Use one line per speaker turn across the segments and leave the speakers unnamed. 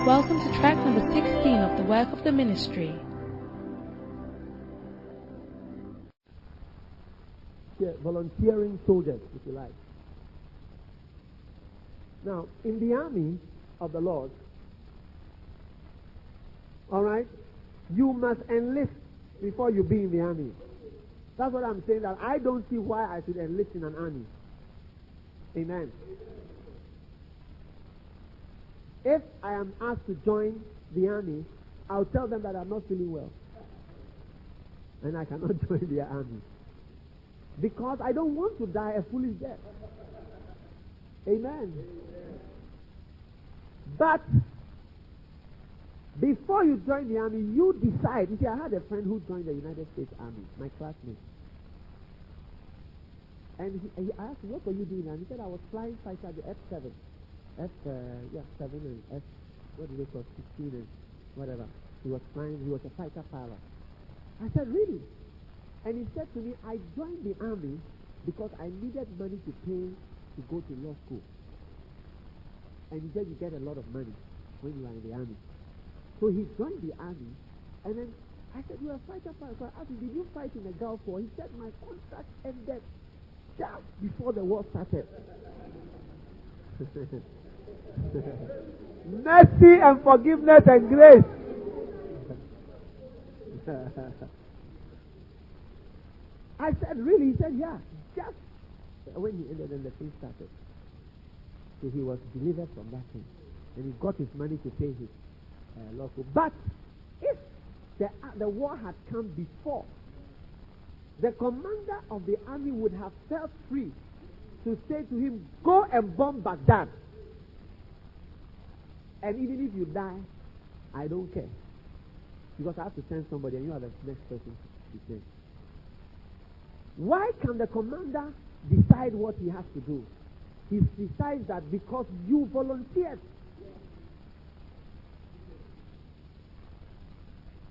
Welcome to track number 16 of the work of the ministry.
Yeah, volunteering soldiers, if you like. Now, in the army of the Lord, all right, you must enlist before you be in the army. That's what I'm saying, that I don't see why I should enlist in an army. Amen. If I am asked to join the army, I'll tell them that I'm not feeling well. And I cannot join the army. Because I don't want to die a foolish death. Amen. But before you join the army, you decide. You see, I had a friend who joined the United States Army, my classmate. And he asked, what were you doing? And he said, I was flying fighter, the F-7. F-7 and F, what do they call, 16 and whatever. He was flying, he was a fighter pilot. I said, really? And he said to me, I joined the army because I needed money to pay to go to law school. And he said, you get a lot of money when you are in the army. So he joined the army, and then I said, you are a fighter pilot. So I asked him, did you fight in the Gulf War? He said, my contract ended just before the war started. Mercy and forgiveness and grace. I said, really? He said, yeah. Just when he ended, then the thing started. So he was delivered from that thing. And he got his money to pay his law school. But if the war had come before, the commander of the army would have felt free to say to him, go and bomb Baghdad. And even if you die, I don't care. Because I have to send somebody, and you are the next person to send. Why can the commander decide what he has to do? He decides that because you volunteered.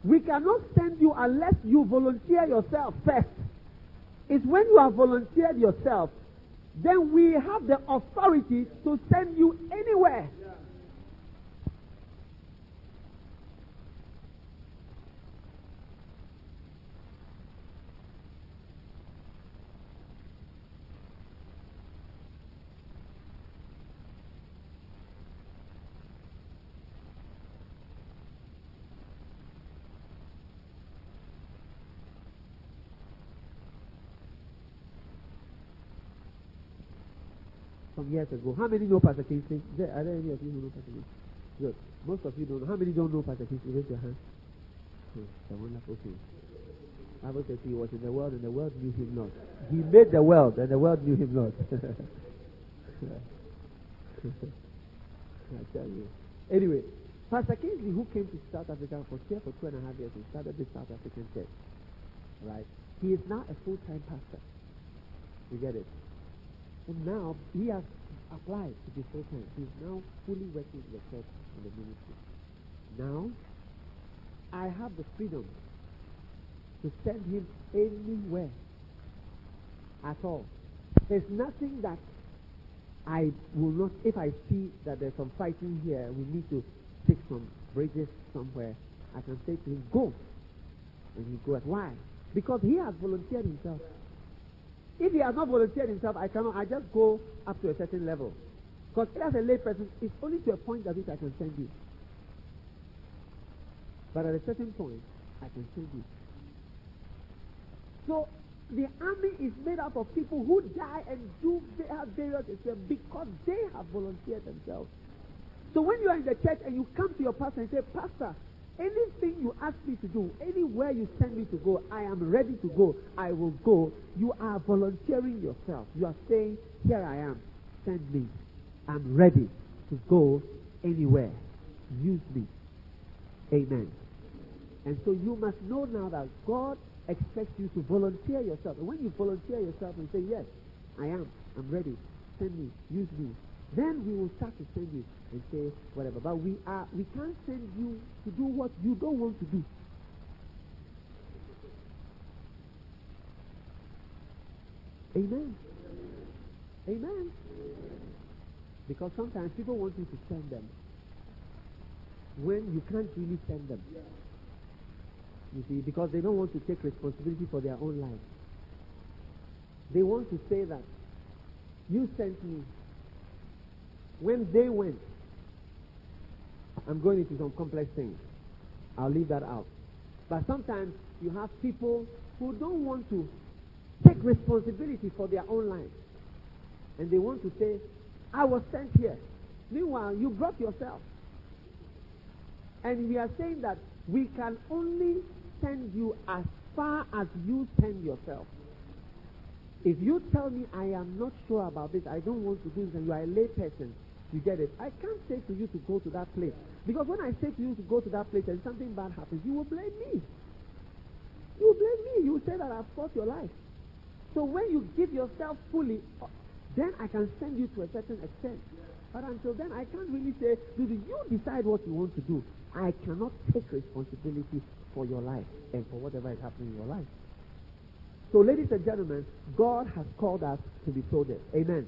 We cannot send you unless you volunteer yourself first. It's when you have volunteered yourself, then we have the authority to send you anywhere. Some years ago. How many know Pastor Kingsley? Are there any of you who know Pastor Kingsley? Good. Most of you don't know. How many don't know Pastor Kingsley? Raise your hand. It's a wonderful thing. The Bible says he was in the world and the world knew him not. He made the world and the world knew him not. I tell you. Anyway, Pastor Kingsley, who came to South Africa, was here for 2.5 years and started the South African church. Right? He is now a full-time pastor. You get it? And now he has applied to be full-time. He's now fully working in the church and the ministry. Now, I have the freedom to send him anywhere at all. There's nothing that I will not, if I see that there's some fighting here, we need to fix some bridges somewhere, I can say to him, go. And he goes. Why? Because he has volunteered himself. If he has not volunteered himself, I just go up to a certain level. Because as a lay person, it's only to a point at which I can send you. But at a certain point, I can send you. So, the army is made up of people who die and they have various experiences because they have volunteered themselves. So when you are in the church and you come to your pastor and say, Pastor, anything you ask me to do, anywhere you send me to go, I am ready to go. I will go. You are volunteering yourself. You are saying, here I am. Send me. I'm ready to go anywhere. Use me. Amen. And so you must know now that God expects you to volunteer yourself. And when you volunteer yourself and say, yes, I am. I'm ready. Send me. Use me. Then we will start to send you and say whatever. But we can't send you to do what you don't want to do. Amen. Amen. Because sometimes people want you to send them. when you can't really send them. You see, because they don't want to take responsibility for their own life. They want to say that you sent me. When they went, I'm going into some complex things. I'll leave that out. But sometimes you have people who don't want to take responsibility for their own life. And they want to say, I was sent here. Meanwhile, you brought yourself. And we are saying that we can only send you as far as you send yourself. If you tell me I am not sure about this, I don't want to do this, and you are a lay person, you get it. I can't say to you to go to that place. Because when I say to you to go to that place and something bad happens, you will blame me. You will blame me. You will say that I've fought your life. So when you give yourself fully, then I can send you to a certain extent. But until then, I can't really say, you decide what you want to do. I cannot take responsibility for your life and for whatever is happening in your life. So ladies and gentlemen, God has called us to be soldiers. Amen.